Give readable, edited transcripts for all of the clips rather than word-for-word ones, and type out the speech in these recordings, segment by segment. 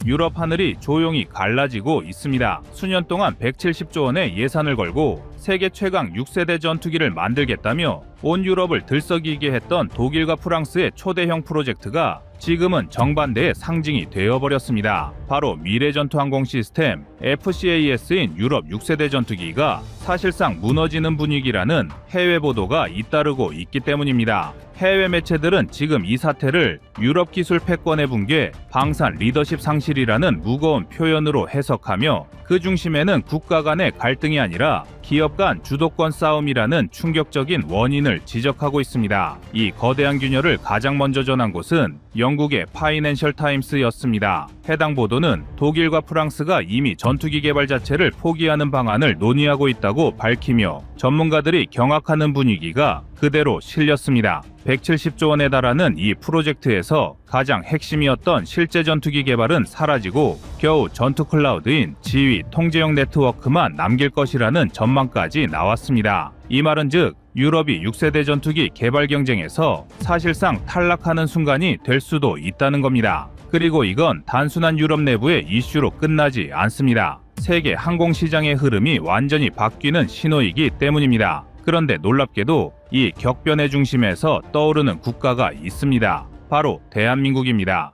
유럽 하늘이 조용히 갈라지고 있습니다. 수년 동안 170조 원의 예산을 걸고 세계 최강 6세대 전투기를 만들겠다며 온 유럽을 들썩이게 했던 독일과 프랑스의 초대형 프로젝트가 지금은 정반대의 상징이 되어버렸습니다. 바로 미래전투항공 시스템 FCAS인 유럽 6세대 전투기가 사실상 무너지는 분위기라는 해외 보도가 잇따르고 있기 때문입니다. 해외 매체들은 지금 이 사태를 유럽 기술 패권의 붕괴, 방산 리더십 상실이라는 무거운 표현으로 해석하며 그 중심에는 국가 간의 갈등이 아니라 기업 간 주도권 싸움이라는 충격적인 원인을 지적하고 있습니다. 이 거대한 균열을 가장 먼저 전한 곳은 영국의 파이낸셜 타임스였습니다. 해당 보도는 독일과 프랑스가 이미 전투기 개발 자체를 포기하는 방안을 논의하고 있다고 밝히며 전문가들이 경악하는 분위기가 그대로 실렸습니다. 170조 원에 달하는 이 프로젝트에서 가장 핵심이었던 실제 전투기 개발은 사라지고 겨우 전투 클라우드인 지휘 통제형 네트워크만 남길 것이라는 전망까지 나왔습니다. 이 말은 즉 유럽이 6세대 전투기 개발 경쟁에서 사실상 탈락하는 순간이 될 수도 있다는 겁니다. 그리고 이건 단순한 유럽 내부의 이슈로 끝나지 않습니다. 세계 항공시장의 흐름이 완전히 바뀌는 신호이기 때문입니다. 그런데 놀랍게도 이 격변의 중심에서 떠오르는 국가가 있습니다. 바로 대한민국입니다.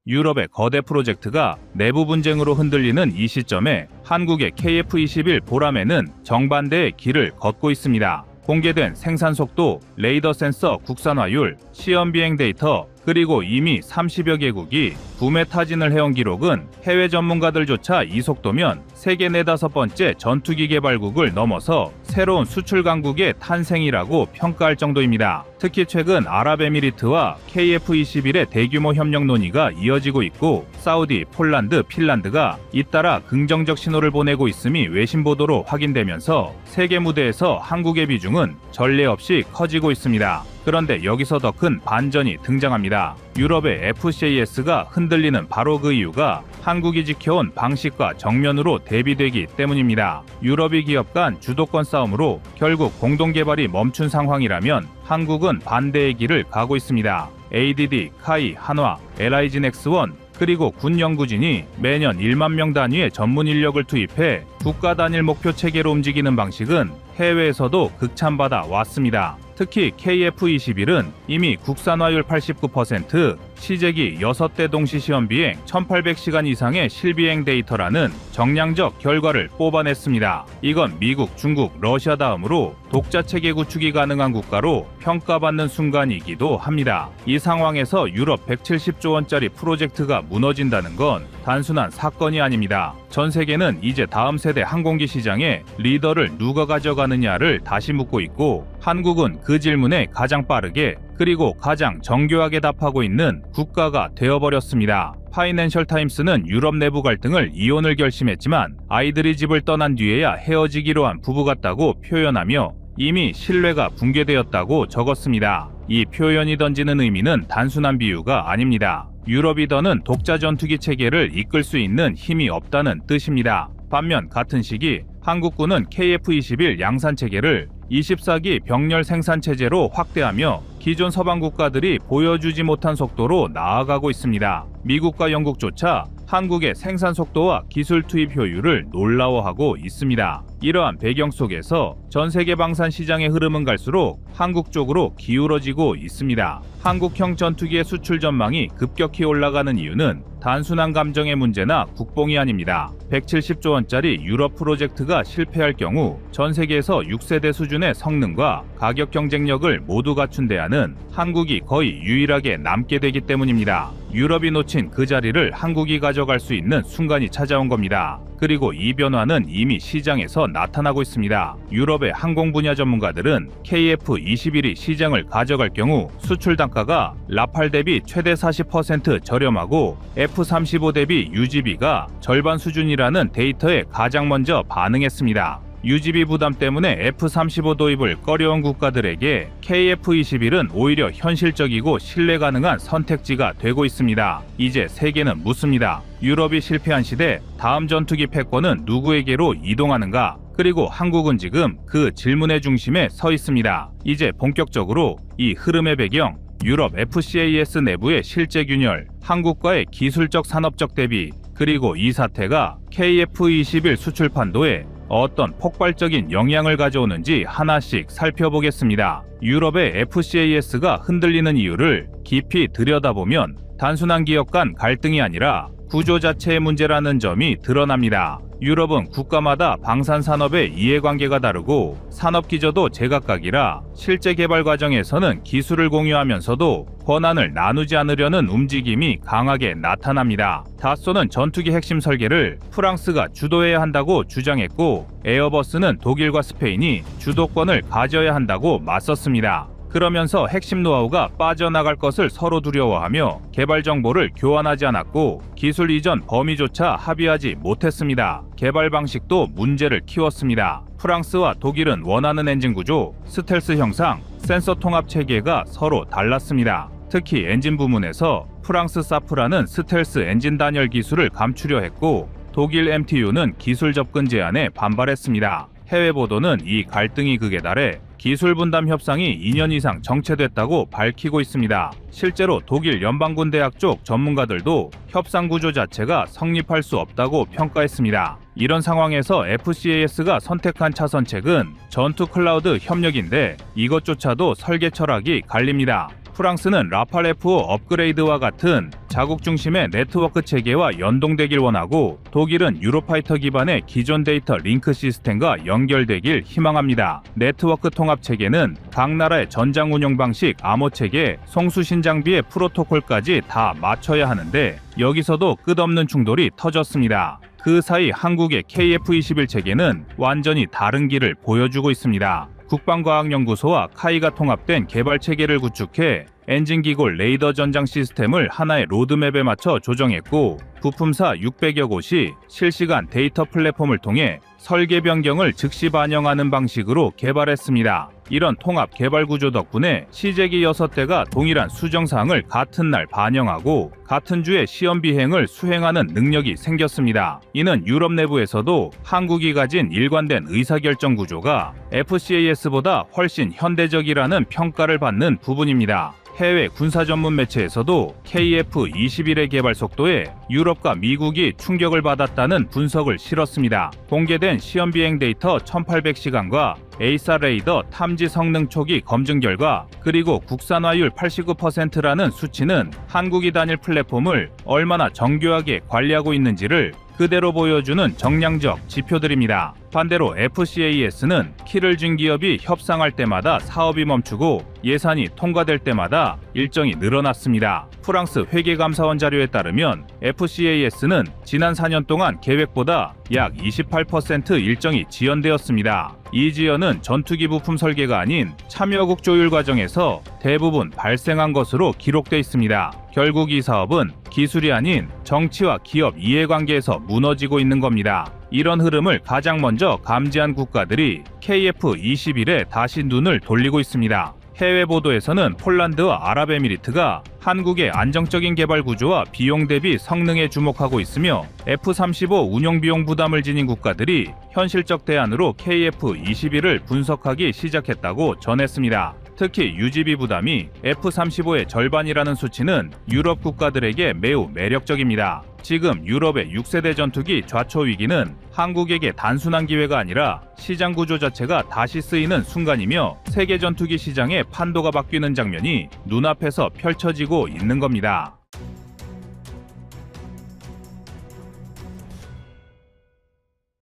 유럽의 거대 프로젝트가 내부 분쟁으로 흔들리는 이 시점에 한국의 KF-21 보람에는 정반대의 길을 걷고 있습니다. 공개된 생산 속도, 레이더 센서 국산화율, 시험 비행 데이터, 그리고 이미 30여 개국이 구매 타진을 해온 기록은 해외 전문가들조차 이 속도면 세계 4~5번째 전투기 개발국을 넘어서 새로운 수출 강국의 탄생이라고 평가할 정도입니다. 특히 최근 아랍에미리트와 KF-21의 대규모 협력 논의가 이어지고 있고 사우디, 폴란드, 핀란드가 잇따라 긍정적 신호를 보내고 있음이 외신 보도로 확인되면서 세계 무대에서 한국의 비중은 전례 없이 커지고 있습니다. 그런데 여기서 더 큰 반전이 등장합니다. 유럽의 FCAS가 흔들리는 바로 그 이유가 한국이 지켜온 방식과 정면으로 대비되기 때문입니다. 유럽이 기업 간 주도권 싸움으로 결국 공동 개발이 멈춘 상황이라면 한국은 반대의 길을 가고 있습니다. ADD, 카이, 한화, LIG 넥스원, 그리고 군 연구진이 매년 1만 명 단위의 전문 인력을 투입해 국가 단일 목표 체계로 움직이는 방식은 해외에서도 극찬받아 왔습니다. 특히 KF-21은 이미 국산화율 89%, 시제기 6대 동시 시험 비행 1800시간 이상의 실비행 데이터라는 정량적 결과를 뽑아냈습니다. 이건 미국, 중국, 러시아 다음으로 독자 체계 구축이 가능한 국가로 평가받는 순간이기도 합니다. 이 상황에서 유럽 170조 원짜리 프로젝트가 무너진다는 건 단순한 사건이 아닙니다. 전 세계는 이제 다음 세대 항공기 시장에 리더를 누가 가져가느냐를 다시 묻고 있고 한국은 그 질문에 가장 빠르게 그리고 가장 정교하게 답하고 있는 국가가 되어버렸습니다. 파이낸셜 타임스는 유럽 내부 갈등을 이혼을 결심했지만 아이들이 집을 떠난 뒤에야 헤어지기로 한 부부 같다고 표현하며 이미 신뢰가 붕괴되었다고 적었습니다. 이 표현이 던지는 의미는 단순한 비유가 아닙니다. 유럽이 더는 독자 전투기 체계를 이끌 수 있는 힘이 없다는 뜻입니다. 반면 같은 시기 한국군은 KF-21 양산 체계를 24기 병렬 생산 체제로 확대하며 기존 서방 국가들이 보여주지 못한 속도로 나아가고 있습니다. 미국과 영국조차 한국의 생산 속도와 기술 투입 효율을 놀라워하고 있습니다. 이러한 배경 속에서 전 세계 방산 시장의 흐름은 갈수록 한국 쪽으로 기울어지고 있습니다. 한국형 전투기의 수출 전망이 급격히 올라가는 이유는 단순한 감정의 문제나 국뽕이 아닙니다. 170조 원짜리 유럽 프로젝트가 실패할 경우 전 세계에서 6세대 수준의 성능과 가격 경쟁력을 모두 갖춘 데에는 한국이 거의 유일하게 남게 되기 때문입니다. 유럽이 놓친 그 자리를 한국이 가져갈 수 있는 순간이 찾아온 겁니다. 그리고 이 변화는 이미 시장에서 나타나고 있습니다. 유럽의 항공 분야 전문가들은 KF-21이 시장을 가져갈 경우 수출 단가가 라팔 대비 최대 40% 저렴하고 F-35 대비 유지비가 절반 수준이라는 데이터에 가장 먼저 반응했습니다. 유지비 부담 때문에 F-35 도입을 꺼려온 국가들에게 KF-21은 오히려 현실적이고 신뢰 가능한 선택지가 되고 있습니다. 이제 세계는 묻습니다. 유럽이 실패한 시대 다음 전투기 패권은 누구에게로 이동하는가? 그리고 한국은 지금 그 질문의 중심에 서 있습니다. 이제 본격적으로 이 흐름의 배경, 유럽 FCAS 내부의 실제 균열, 한국과의 기술적 산업적 대비, 그리고 이 사태가 KF-21 수출 판도에 어떤 폭발적인 영향을 가져오는지 하나씩 살펴보겠습니다. 유럽의 FCAS가 흔들리는 이유를 깊이 들여다보면 단순한 기업 간 갈등이 아니라 구조 자체의 문제라는 점이 드러납니다. 유럽은 국가마다 방산 산업의 이해관계가 다르고 산업 기저도 제각각이라 실제 개발 과정에서는 기술을 공유하면서도 권한을 나누지 않으려는 움직임이 강하게 나타납니다. 다소는 전투기 핵심 설계를 프랑스가 주도해야 한다고 주장했고 에어버스는 독일과 스페인이 주도권을 가져야 한다고 맞섰습니다. 그러면서 핵심 노하우가 빠져나갈 것을 서로 두려워하며 개발 정보를 교환하지 않았고 기술 이전 범위조차 합의하지 못했습니다. 개발 방식도 문제를 키웠습니다. 프랑스와 독일은 원하는 엔진 구조, 스텔스 형상, 센서 통합 체계가 서로 달랐습니다. 특히 엔진 부문에서 프랑스 사프라는 스텔스 엔진 단열 기술을 감추려 했고 독일 MTU는 기술 접근 제한에 반발했습니다. 해외 보도는 이 갈등이 극에 달해 기술 분담 협상이 2년 이상 정체됐다고 밝히고 있습니다. 실제로 독일 연방군 대학 쪽 전문가들도 협상 구조 자체가 성립할 수 없다고 평가했습니다. 이런 상황에서 FCAS가 선택한 차선책은 전투 클라우드 협력인데 이것조차도 설계 철학이 갈립니다. 프랑스는 라팔 F5 업그레이드와 같은 자국 중심의 네트워크 체계와 연동되길 원하고 독일은 유로파이터 기반의 기존 데이터 링크 시스템과 연결되길 희망합니다. 네트워크 통합 체계는 각 나라의 전장 운영 방식, 암호 체계, 송수신 장비의 프로토콜까지 다 맞춰야 하는데 여기서도 끝없는 충돌이 터졌습니다. 그 사이 한국의 KF-21 체계는 완전히 다른 길을 보여주고 있습니다. 국방과학연구소와 카이가 통합된 개발 체계를 구축해 엔진 기골 레이더 전장 시스템을 하나의 로드맵에 맞춰 조정했고 부품사 600여 곳이 실시간 데이터 플랫폼을 통해 설계 변경을 즉시 반영하는 방식으로 개발했습니다. 이런 통합 개발 구조 덕분에 시제기 6대가 동일한 수정사항을 같은 날 반영하고 같은 주에 시험 비행을 수행하는 능력이 생겼습니다. 이는 유럽 내부에서도 한국이 가진 일관된 의사결정 구조가 FCAS보다 훨씬 현대적이라는 평가를 받는 부분입니다. 해외 군사 전문 매체에서도 KF-21의 개발 속도에 유럽과 미국이 충격을 받았다는 분석을 실었습니다. 공개된 시험 비행 데이터 1800시간과 에이사 레이더 탐지 성능 초기 검증 결과 그리고 국산화율 89%라는 수치는 한국이 단일 플랫폼을 얼마나 정교하게 관리하고 있는지를 그대로 보여주는 정량적 지표들입니다. 반대로 FCAS는 키를 준 기업이 협상할 때마다 사업이 멈추고 예산이 통과될 때마다 일정이 늘어났습니다. 프랑스 회계감사원 자료에 따르면 FCAS는 지난 4년 동안 계획보다 약 28% 일정이 지연되었습니다. 이 지연은 전투기 부품 설계가 아닌 참여국 조율 과정에서 대부분 발생한 것으로 기록돼 있습니다. 결국 이 사업은 기술이 아닌 정치와 기업 이해관계에서 무너지고 있는 겁니다. 이런 흐름을 가장 먼저 감지한 국가들이 KF-21에 다시 눈을 돌리고 있습니다. 해외 보도에서는 폴란드와 아랍에미리트가 한국의 안정적인 개발 구조와 비용 대비 성능에 주목하고 있으며 F-35 운용 비용 부담을 지닌 국가들이 현실적 대안으로 KF-21을 분석하기 시작했다고 전했습니다. 특히 유지비 부담이 F-35의 절반이라는 수치는 유럽 국가들에게 매우 매력적입니다. 지금 유럽의 6세대 전투기 좌초 위기는 한국에게 단순한 기회가 아니라 시장 구조 자체가 다시 쓰이는 순간이며 세계 전투기 시장의 판도가 바뀌는 장면이 눈앞에서 펼쳐지고 있는 겁니다.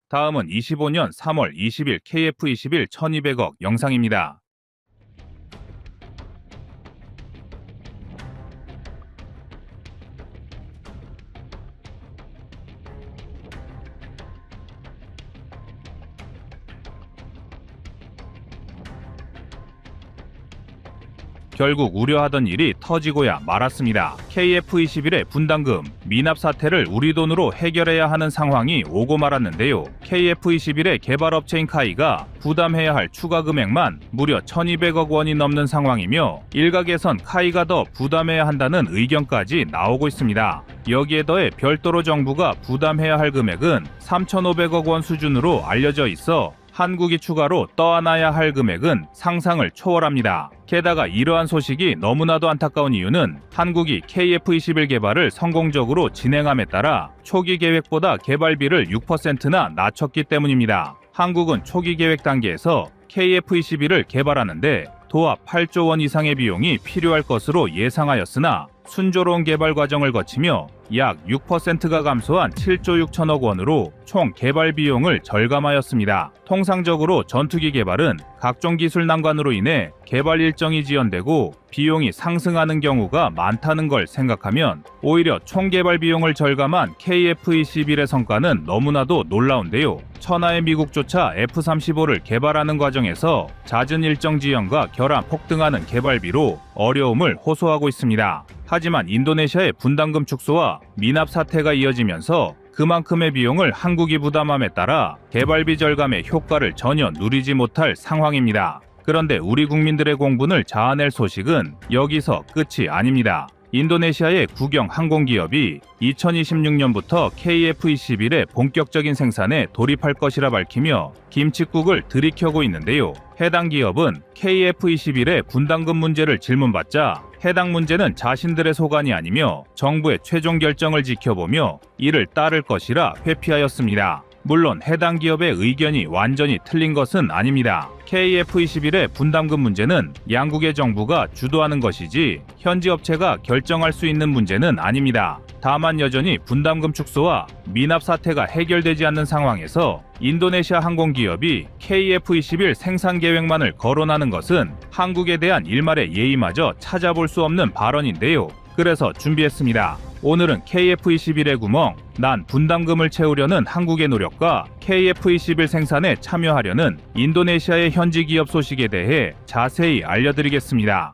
다음은 25년 3월 20일 KF-21 1200억 영상입니다. 결국 우려하던 일이 터지고야 말았습니다. KF-21의 분담금, 미납 사태를 우리 돈으로 해결해야 하는 상황이 오고 말았는데요. KF-21의 개발업체인 카이가 부담해야 할 추가 금액만 무려 1200억 원이 넘는 상황이며 일각에선 카이가 더 부담해야 한다는 의견까지 나오고 있습니다. 여기에 더해 별도로 정부가 부담해야 할 금액은 3,500억 원 수준으로 알려져 있어 한국이 추가로 떠안아야 할 금액은 상상을 초월합니다. 게다가 이러한 소식이 너무나도 안타까운 이유는 한국이 KF-21 개발을 성공적으로 진행함에 따라 초기 계획보다 개발비를 6%나 낮췄기 때문입니다. 한국은 초기 계획 단계에서 KF-21을 개발하는데 도합 8조 원 이상의 비용이 필요할 것으로 예상하였으나 순조로운 개발 과정을 거치며 약 6%가 감소한 7조 6천억 원으로 총 개발 비용을 절감하였습니다. 통상적으로 전투기 개발은 각종 기술 난관으로 인해 개발 일정이 지연되고 비용이 상승하는 경우가 많다는 걸 생각하면 오히려 총 개발 비용을 절감한 KF-21의 성과는 너무나도 놀라운데요. 천하의 미국조차 F-35를 개발하는 과정에서 잦은 일정 지연과 결함 폭등하는 개발비로 어려움을 호소하고 있습니다. 하지만 인도네시아의 분담금 축소와 미납 사태가 이어지면서 그만큼의 비용을 한국이 부담함에 따라 개발비 절감의 효과를 전혀 누리지 못할 상황입니다. 그런데 우리 국민들의 공분을 자아낼 소식은 여기서 끝이 아닙니다. 인도네시아의 국영 항공기업이 2026년부터 KF-21의 본격적인 생산에 돌입할 것이라 밝히며 김칫국을 들이켜고 있는데요. 해당 기업은 KF-21의 분담금 문제를 질문받자 해당 문제는 자신들의 소관이 아니며 정부의 최종 결정을 지켜보며 이를 따를 것이라 회피하였습니다. 물론 해당 기업의 의견이 완전히 틀린 것은 아닙니다. KF-21의 분담금 문제는 양국의 정부가 주도하는 것이지 현지 업체가 결정할 수 있는 문제는 아닙니다. 다만 여전히 분담금 축소와 미납 사태가 해결되지 않는 상황에서 인도네시아 항공기업이 KF-21 생산 계획만을 거론하는 것은 한국에 대한 일말의 예의마저 찾아볼 수 없는 발언인데요. 그래서 준비했습니다. 오늘은 KF-21의 구멍, 난 분담금을 채우려는 한국의 노력과 KF-21 생산에 참여하려는 인도네시아의 현지 기업 소식에 대해 자세히 알려드리겠습니다.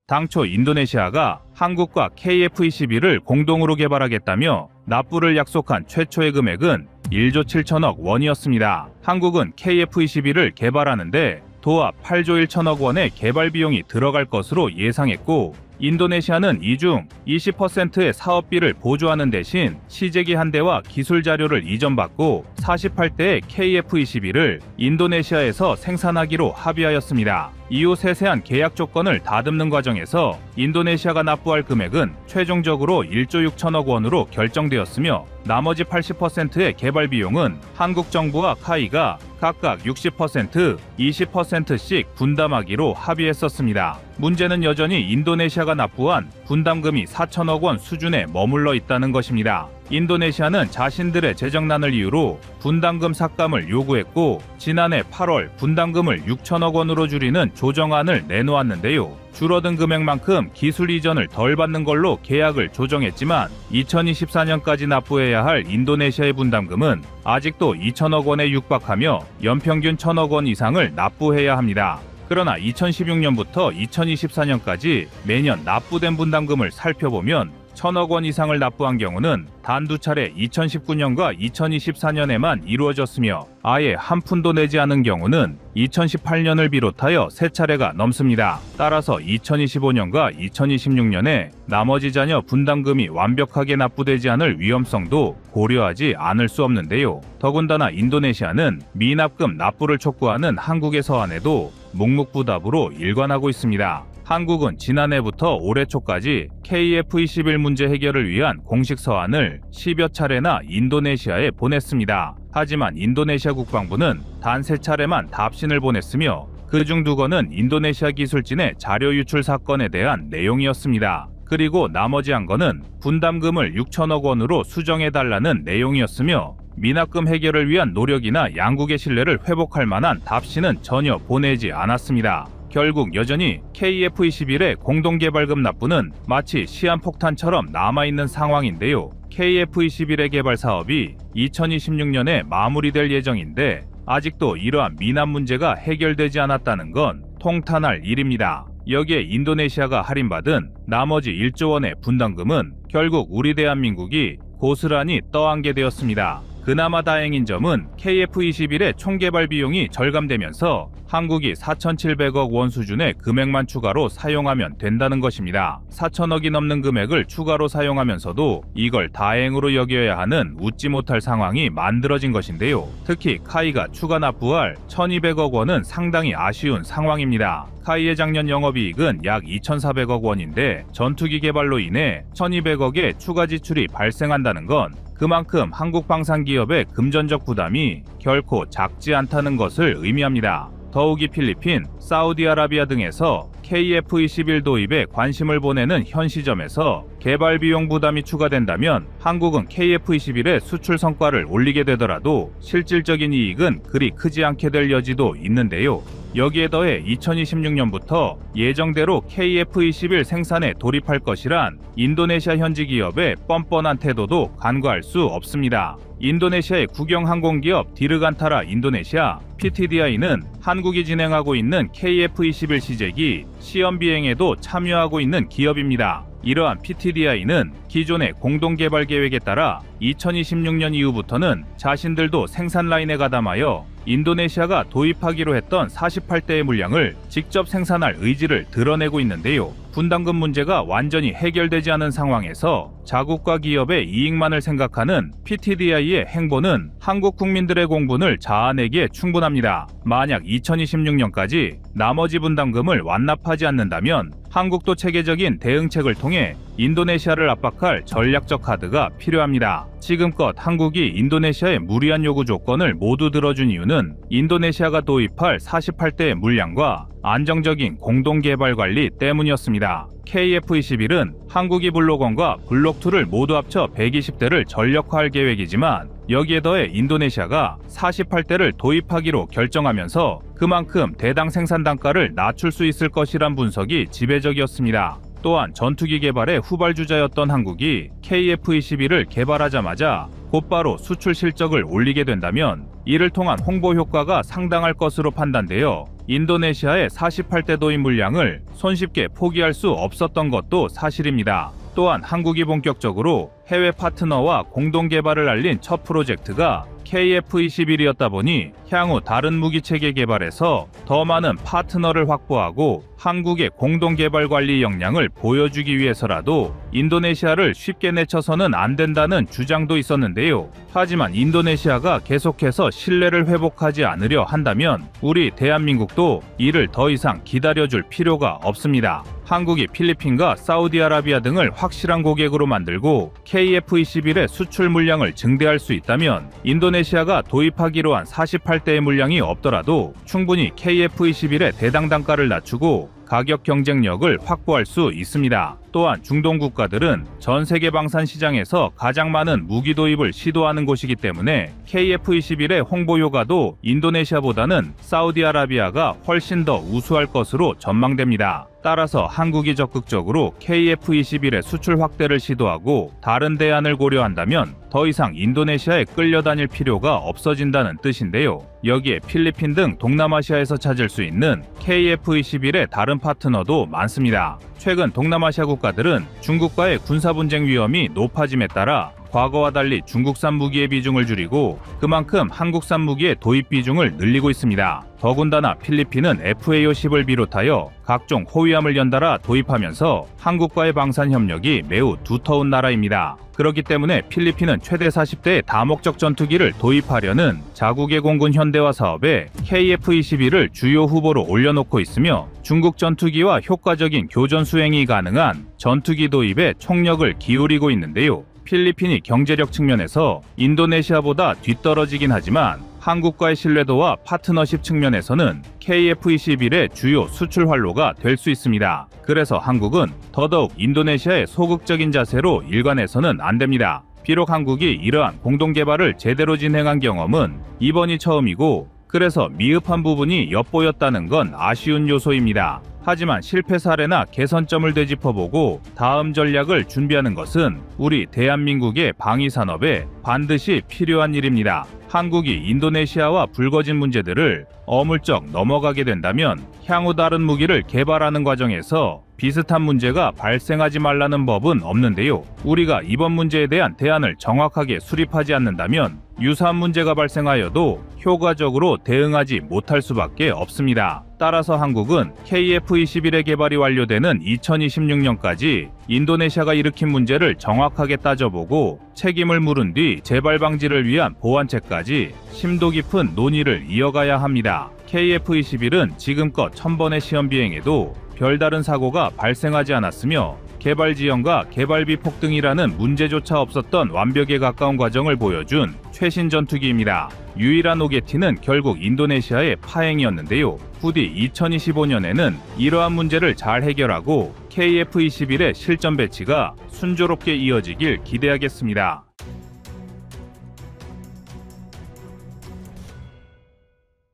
당초 인도네시아가 한국과 KF-21을 공동으로 개발하겠다며 납부를 약속한 최초의 금액은 1조 7천억 원이었습니다. 한국은 KF-21을 개발하는데 도합 8조 1천억 원의 개발 비용이 들어갈 것으로 예상했고 인도네시아는 이 중 20%의 사업비를 보조하는 대신 시제기 한 대와 기술 자료를 이전받고 48대의 KF-21을 인도네시아에서 생산하기로 합의하였습니다. 이후 세세한 계약 조건을 다듬는 과정에서 인도네시아가 납부할 금액은 최종적으로 1조 6천억 원으로 결정되었으며 나머지 80%의 개발 비용은 한국 정부와 카이가 각각 60%, 20%씩 분담하기로 합의했었습니다. 문제는 여전히 인도네시아가 납부한 분담금이 4천억 원 수준에 머물러 있다는 것입니다. 인도네시아는 자신들의 재정난을 이유로 분담금 삭감을 요구했고 지난해 8월 분담금을 6천억 원으로 줄이는 조정안을 내놓았는데요. 줄어든 금액만큼 기술 이전을 덜 받는 걸로 계약을 조정했지만 2024년까지 납부해야 할 인도네시아의 분담금은 아직도 2천억 원에 육박하며 연평균 1천억 원 이상을 납부해야 합니다. 그러나 2016년부터 2024년까지 매년 납부된 분담금을 살펴보면 1천억 원 이상을 납부한 경우는 단두 차례 2019년과 2024년에만 이루어졌으며 아예 한 푼도 내지 않은 경우는 2018년을 비롯하여 3차례가 넘습니다. 따라서 2025년과 2026년에 나머지 자녀 분담금이 완벽하게 납부되지 않을 위험성도 고려하지 않을 수 없는데요. 더군다나 인도네시아는 미납금 납부를 촉구하는 한국의 서한에도 묵묵부답으로 일관하고 있습니다. 한국은 지난해부터 올해 초까지 KF-21 문제 해결을 위한 공식 서한을 10여 차례나 인도네시아에 보냈습니다. 하지만 인도네시아 국방부는 단 3차례만 답신을 보냈으며 그중 2건은 인도네시아 기술진의 자료 유출 사건에 대한 내용이었습니다. 그리고 나머지 한 건은 분담금을 6천억 원으로 수정해달라는 내용이었으며 미납금 해결을 위한 노력이나 양국의 신뢰를 회복할 만한 답신은 전혀 보내지 않았습니다. 결국 여전히 KF-21의 공동개발금 납부는 마치 시한폭탄처럼 남아있는 상황인데요. KF-21의 개발 사업이 2026년에 마무리될 예정인데 아직도 이러한 미납 문제가 해결되지 않았다는 건 통탄할 일입니다. 여기에 인도네시아가 할인받은 나머지 1조 원의 분담금은 결국 우리 대한민국이 고스란히 떠안게 되었습니다. 그나마 다행인 점은 KF-21의 총개발 비용이 절감되면서 한국이 4,700억 원 수준의 금액만 추가로 사용하면 된다는 것입니다. 4천억이 넘는 금액을 추가로 사용하면서도 이걸 다행으로 여겨야 하는 웃지 못할 상황이 만들어진 것인데요. 특히 카이가 추가 납부할 1,200억 원은 상당히 아쉬운 상황입니다. 카이의 작년 영업이익은 약 2,400억 원인데 전투기 개발로 인해 1,200억의 추가 지출이 발생한다는 건 그만큼 한국 방산기업의 금전적 부담이 결코 작지 않다는 것을 의미합니다. 더욱이 필리핀, 사우디아라비아 등에서 KF-21 도입에 관심을 보내는 현 시점에서 개발 비용 부담이 추가된다면 한국은 KF-21의 수출 성과를 올리게 되더라도 실질적인 이익은 그리 크지 않게 될 여지도 있는데요. 여기에 더해 2026년부터 예정대로 KF-21 생산에 돌입할 것이란 인도네시아 현지 기업의 뻔뻔한 태도도 간과할 수 없습니다. 인도네시아의 국영항공기업 디르간타라 인도네시아 PTDI는 한국이 진행하고 있는 KF-21 시제기 시험 비행에도 참여하고 있는 기업입니다. 이러한 PTDI는 기존의 공동개발 계획에 따라 2026년 이후부터는 자신들도 생산 라인에 가담하여 인도네시아가 도입하기로 했던 48대의 물량을 직접 생산할 의지를 드러내고 있는데요. 분담금 문제가 완전히 해결되지 않은 상황에서 자국과 기업의 이익만을 생각하는 PTDI의 행보는 한국 국민들의 공분을 자아내기에 충분합니다. 만약 2026년까지 나머지 분담금을 완납하지 않는다면 한국도 체계적인 대응책을 통해 인도네시아를 압박할 전략적 카드가 필요합니다. 지금껏 한국이 인도네시아의 무리한 요구 조건을 모두 들어준 이유는 인도네시아가 도입할 48대의 물량과 안정적인 공동개발 관리 때문이었습니다. KF-21은 한국이 블록1과 블록2를 모두 합쳐 120대를 전력화할 계획이지만 여기에 더해 인도네시아가 48대를 도입하기로 결정하면서 그만큼 대당 생산 단가를 낮출 수 있을 것이란 분석이 지배적이었습니다. 또한 전투기 개발의 후발주자였던 한국이 KF-21을 개발하자마자 곧바로 수출 실적을 올리게 된다면 이를 통한 홍보 효과가 상당할 것으로 판단되어 인도네시아의 48대 도입 물량을 손쉽게 포기할 수 없었던 것도 사실입니다. 또한 한국이 본격적으로 해외 파트너와 공동 개발을 알린 첫 프로젝트가 KF-21이었다 보니 향후 다른 무기체계 개발에서 더 많은 파트너를 확보하고 한국의 공동 개발 관리 역량을 보여주기 위해서라도 인도네시아를 쉽게 내쳐서는 안 된다는 주장도 있었는데요. 하지만 인도네시아가 계속해서 신뢰를 회복하지 않으려 한다면 우리 대한민국도 이를 더 이상 기다려줄 필요가 없습니다. 한국이 필리핀과 사우디아라비아 등을 확실한 고객으로 만들고 KF-21의 수출 물량을 증대할 수 있다면 인도네시아가 도입하기로 한 48대의 물량이 없더라도 충분히 KF-21의 대당 단가를 낮추고 가격 경쟁력을 확보할 수 있습니다. 또한 중동 국가들은 전 세계 방산 시장에서 가장 많은 무기 도입을 시도하는 곳이기 때문에 KF-21의 홍보 효과도 인도네시아보다는 사우디아라비아가 훨씬 더 우수할 것으로 전망됩니다. 따라서 한국이 적극적으로 KF-21의 수출 확대를 시도하고 다른 대안을 고려한다면 더 이상 인도네시아에 끌려다닐 필요가 없어진다는 뜻인데요. 여기에 필리핀 등 동남아시아에서 찾을 수 있는 KF-21의 다른 파트너도 많습니다. 최근 동남아시아 국가들은 중국과의 군사분쟁 위험이 높아짐에 따라 과거와 달리 중국산 무기의 비중을 줄이고 그만큼 한국산 무기의 도입 비중을 늘리고 있습니다. 더군다나 필리핀은 FAO-10을 비롯하여 각종 호위함을 연달아 도입하면서 한국과의 방산 협력이 매우 두터운 나라입니다. 그렇기 때문에 필리핀은 최대 40대의 다목적 전투기를 도입하려는 자국의 공군 현대화 사업에 KF-21을 주요 후보로 올려놓고 있으며 중국 전투기와 효과적인 교전 수행이 가능한 전투기 도입에 총력을 기울이고 있는데요. 필리핀이 경제력 측면에서 인도네시아보다 뒤떨어지긴 하지만 한국과의 신뢰도와 파트너십 측면에서는 KF-21의 주요 수출 활로가 될 수 있습니다. 그래서 한국은 더더욱 인도네시아의 소극적인 자세로 일관해서는 안 됩니다. 비록 한국이 이러한 공동개발을 제대로 진행한 경험은 이번이 처음이고 그래서 미흡한 부분이 엿보였다는 건 아쉬운 요소입니다. 하지만 실패 사례나 개선점을 되짚어보고 다음 전략을 준비하는 것은 우리 대한민국의 방위산업에 반드시 필요한 일입니다. 한국이 인도네시아와 불거진 문제들을 어물쩍 넘어가게 된다면 향후 다른 무기를 개발하는 과정에서 비슷한 문제가 발생하지 말라는 법은 없는데요. 우리가 이번 문제에 대한 대안을 정확하게 수립하지 않는다면 유사한 문제가 발생하여도 효과적으로 대응하지 못할 수밖에 없습니다. 따라서 한국은 KF-21의 개발이 완료되는 2026년까지 인도네시아가 일으킨 문제를 정확하게 따져보고 책임을 물은 뒤 재발 방지를 위한 보완책까지 심도 깊은 논의를 이어가야 합니다. KF-21은 지금껏 1000번의 시험 비행에도 별다른 사고가 발생하지 않았으며 개발 지연과 개발비 폭등이라는 문제조차 없었던 완벽에 가까운 과정을 보여준 최신 전투기입니다. 유일한 오게티는 결국 인도네시아의 파행이었는데요. 부디 2025년에는 이러한 문제를 잘 해결하고 KF-21의 실전 배치가 순조롭게 이어지길 기대하겠습니다.